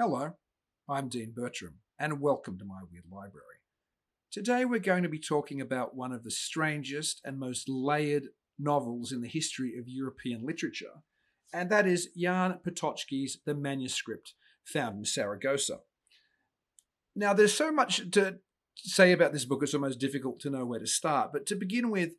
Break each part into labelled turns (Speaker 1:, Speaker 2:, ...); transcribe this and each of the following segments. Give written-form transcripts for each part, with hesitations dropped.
Speaker 1: Hello, I'm Dean Bertram, and welcome to my Weird Library. Today we're going to be talking about one of the strangest and most layered novels in the history of European literature, and that is Jan Potocki's The Manuscript Found in Saragossa. Now, there's so much to say about this book, it's almost difficult to know where to start, but to begin with,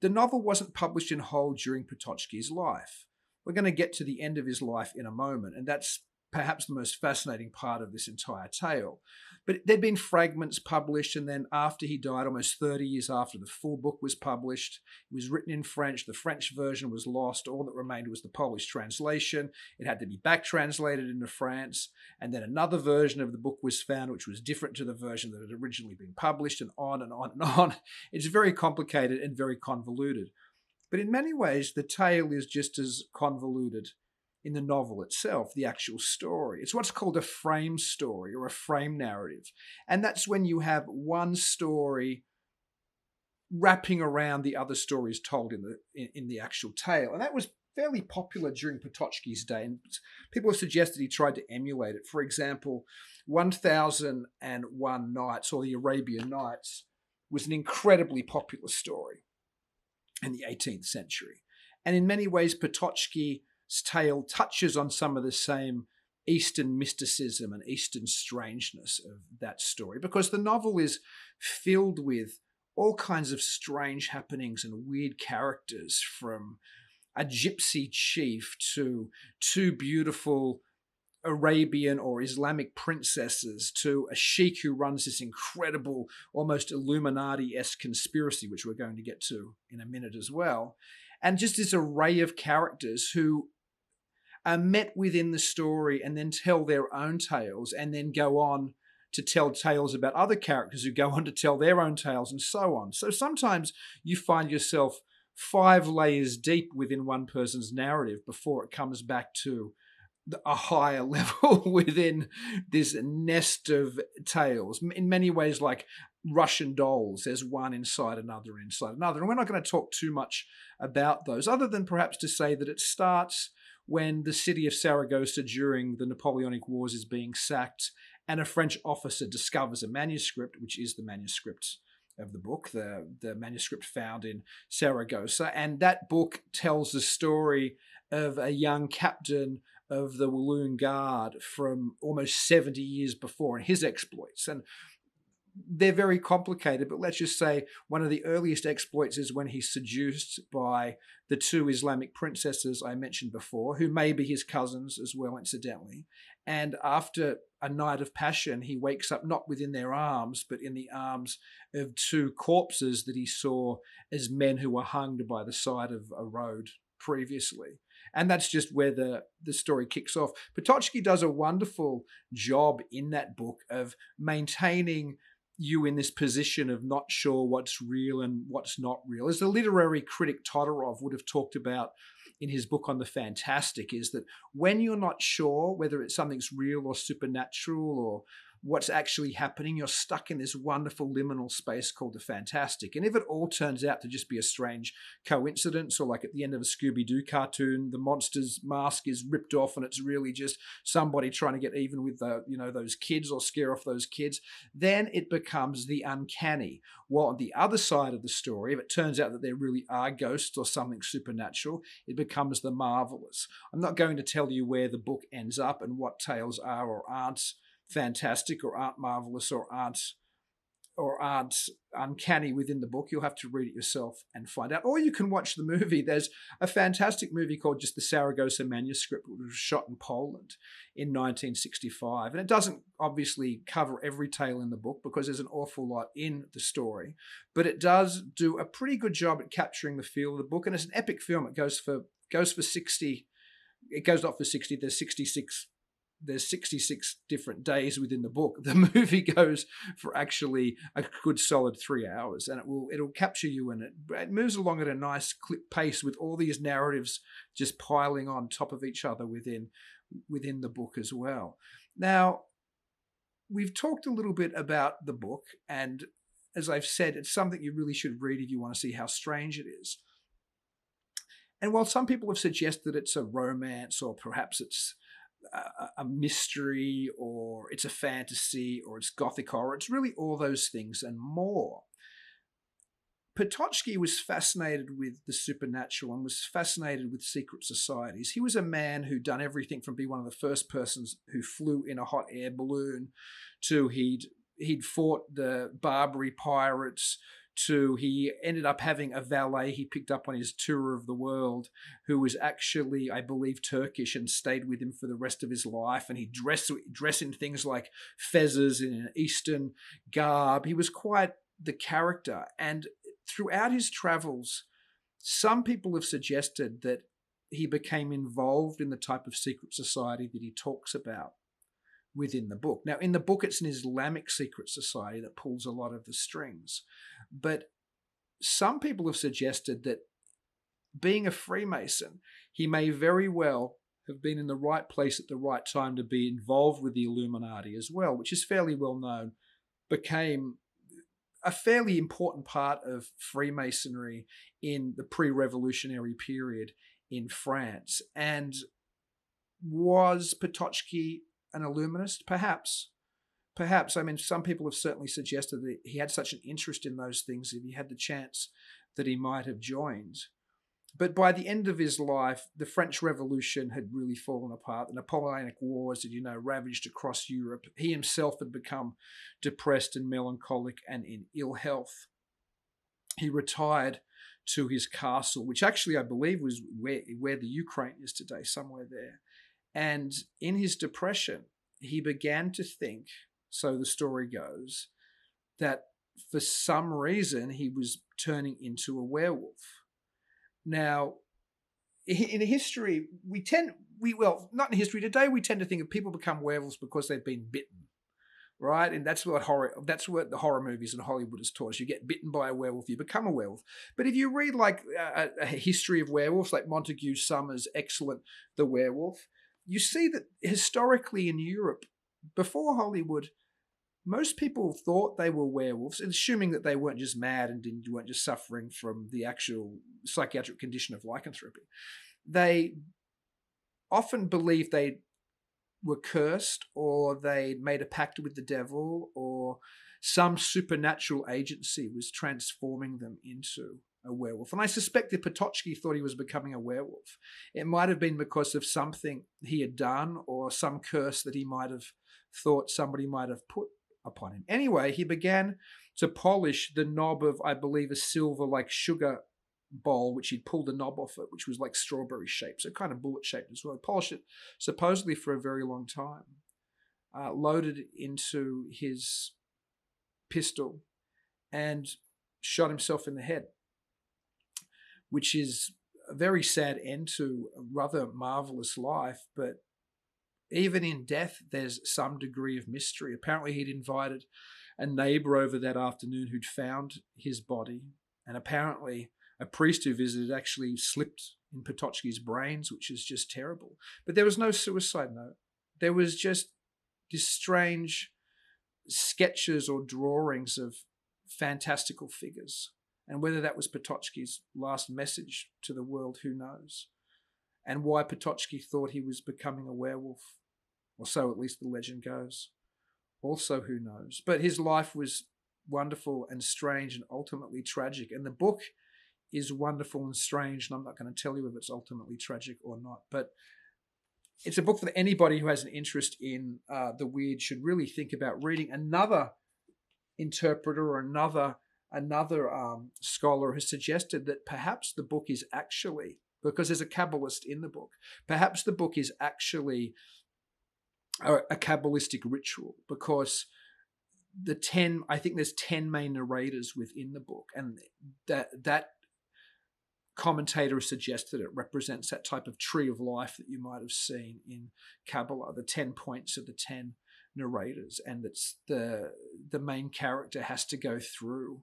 Speaker 1: the novel wasn't published in whole during Potocki's life. We're going to get to the end of his life in a moment, and that's perhaps the most fascinating part of this entire tale. But there'd been fragments published, and then after he died, almost 30 years after the full book was published, it was written in French. The French version was lost. All that remained was the Polish translation. It had to be back translated into France, and then another version of the book was found, which was different to the version that had originally been published, and on and on and on. It's very complicated and very convoluted. But in many ways, the tale is just as convoluted in the novel itself, the actual story. It's what's called a frame story or a frame narrative. And that's when you have one story wrapping around the other stories told in the actual tale. And that was fairly popular during Potocki's day. And people have suggested he tried to emulate it. For example, 1001 Nights, or the Arabian Nights, was an incredibly popular story in the 18th century. And in many ways, Potocki's tale touches on some of the same Eastern mysticism and Eastern strangeness of that story, because the novel is filled with all kinds of strange happenings and weird characters, from a gypsy chief to two beautiful Arabian or Islamic princesses to a sheik who runs this incredible, almost Illuminati-esque conspiracy, which we're going to get to in a minute as well. And just this array of characters who are met within the story and then tell their own tales, and then go on to tell tales about other characters who go on to tell their own tales, and so on. So sometimes you find yourself 5 layers deep within one person's narrative before it comes back to a higher level within this nest of tales. In many ways, like Russian dolls, there's one inside another, And we're not going to talk too much about those, other than perhaps to say that it starts when the city of Saragossa during the Napoleonic Wars is being sacked, and a French officer discovers a manuscript, which is the manuscript of the book, the manuscript found in Saragossa. And that book tells the story of a young captain of the Walloon Guard from almost 70 years before, and his exploits. And they're very complicated, but let's just say one of the earliest exploits is when he's seduced by the 2 Islamic princesses I mentioned before, who may be his cousins as well, incidentally. And after a night of passion, he wakes up not within their arms, but in the arms of 2 corpses that he saw as men who were hanged by the side of a road previously. And that's just where the story kicks off. Potocki does a wonderful job in that book of maintaining you in this position of not sure what's real and what's not real. As the literary critic Todorov would have talked about in his book on the fantastic, is that when you're not sure whether it's something's real or supernatural or what's actually happening, you're stuck in this wonderful liminal space called the fantastic. And if it all turns out to just be a strange coincidence, or like at the end of a Scooby-Doo cartoon, the monster's mask is ripped off and it's really just somebody trying to get even with those kids or scare off those kids, then it becomes the uncanny. While on the other side of the story, if it turns out that there really are ghosts or something supernatural, it becomes the marvelous. I'm not going to tell you where the book ends up and what tales are or aren't fantastic or aren't marvelous or aren't uncanny within the book. You'll have to read it yourself and find out. Or you can watch the movie. There's a fantastic movie called just the Saragossa Manuscript, which was shot in Poland in 1965. And it doesn't obviously cover every tale in the book because there's an awful lot in the story, but it does do a pretty good job at capturing the feel of the book. And it's an epic film. It goes for 60. It goes not for 60. There's 66 different days within the book. The movie goes for actually a good solid 3 hours, and it'll capture you in it. It moves along at a nice clip pace with all these narratives just piling on top of each other within the book as well. Now, we've talked a little bit about the book, and as I've said, it's something you really should read if you want to see how strange it is. And while some people have suggested it's a romance, or perhaps it's a mystery, or it's a fantasy, or it's gothic horror. It's really all those things and more. Potocki was fascinated with the supernatural and was fascinated with secret societies. He was a man who'd done everything from being one of the first persons who flew in a hot air balloon to he'd fought the Barbary pirates, to he ended up having a valet he picked up on his tour of the world who was actually, I believe, Turkish and stayed with him for the rest of his life. And he dressed in things like fezzes in an Eastern garb. He was quite the character. And throughout his travels, some people have suggested that he became involved in the type of secret society that he talks about within the book. Now, in the book, it's an Islamic secret society that pulls a lot of the strings. But some people have suggested that being a Freemason, he may very well have been in the right place at the right time to be involved with the Illuminati as well, which is fairly well known, became a fairly important part of Freemasonry in the pre-revolutionary period in France. And was Potocki an Illuminist? Perhaps. I mean, some people have certainly suggested that he had such an interest in those things, if he had the chance, that he might have joined. But by the end of his life, the French Revolution had really fallen apart. The Napoleonic Wars had, ravaged across Europe. He himself had become depressed and melancholic and in ill health. He retired to his castle, which actually I believe was where the Ukraine is today, somewhere there. And in his depression, he began to think, so the story goes, that for some reason he was turning into a werewolf. Now, in history, not in history, today we tend to think of people become werewolves because they've been bitten, right? And that's what the horror movies in Hollywood has taught us. You get bitten by a werewolf, you become a werewolf. But if you read like a history of werewolves, like Montague Summers' excellent The Werewolf, you see that historically in Europe, before Hollywood, most people thought they were werewolves, assuming that they weren't just mad and weren't just suffering from the actual psychiatric condition of lycanthropy. They often believed they were cursed, or they made a pact with the devil, or some supernatural agency was transforming them into a werewolf. And I suspect that Potocki thought he was becoming a werewolf, it might have been because of something he had done, or some curse that he might have thought somebody might have put upon him. Anyway, he began to polish the knob of, I believe, a silver like sugar bowl, which he'd pulled the knob off it, which was like strawberry shaped, so kind of bullet shaped as well. He polished it supposedly for a very long time, loaded it into his pistol and shot himself in the head, which is a very sad end to a rather marvelous life. But even in death, there's some degree of mystery. Apparently, he'd invited a neighbor over that afternoon who'd found his body, and apparently a priest who visited actually slipped in Potocki's brains, which is just terrible. But there was no suicide note. There was just these strange sketches or drawings of fantastical figures. And whether that was Potocki's last message to the world, who knows? And why Potocki thought he was becoming a werewolf, or so at least the legend goes, also who knows? But his life was wonderful and strange and ultimately tragic. And the book is wonderful and strange, and I'm not going to tell you if it's ultimately tragic or not. But it's a book that anybody who has an interest in the weird should really think about reading. Another interpreter or another scholar has suggested that perhaps the book is actually, because there's a Kabbalist in the book, perhaps the book is actually a Kabbalistic ritual, because I think there's 10 main narrators within the book, and that commentator has suggested it represents that type of tree of life that you might have seen in Kabbalah, the 10 points of the 10 narrators, and that's the main character has to go through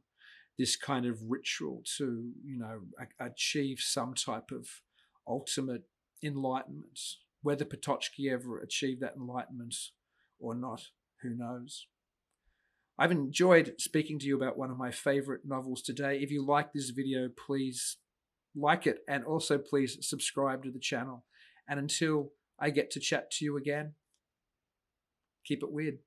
Speaker 1: this kind of ritual to, achieve some type of ultimate enlightenment. Whether Potocki ever achieved that enlightenment or not, who knows? I've enjoyed speaking to you about one of my favorite novels today. If you like this video, please like it, and also please subscribe to the channel. And until I get to chat to you again. Keep it weird.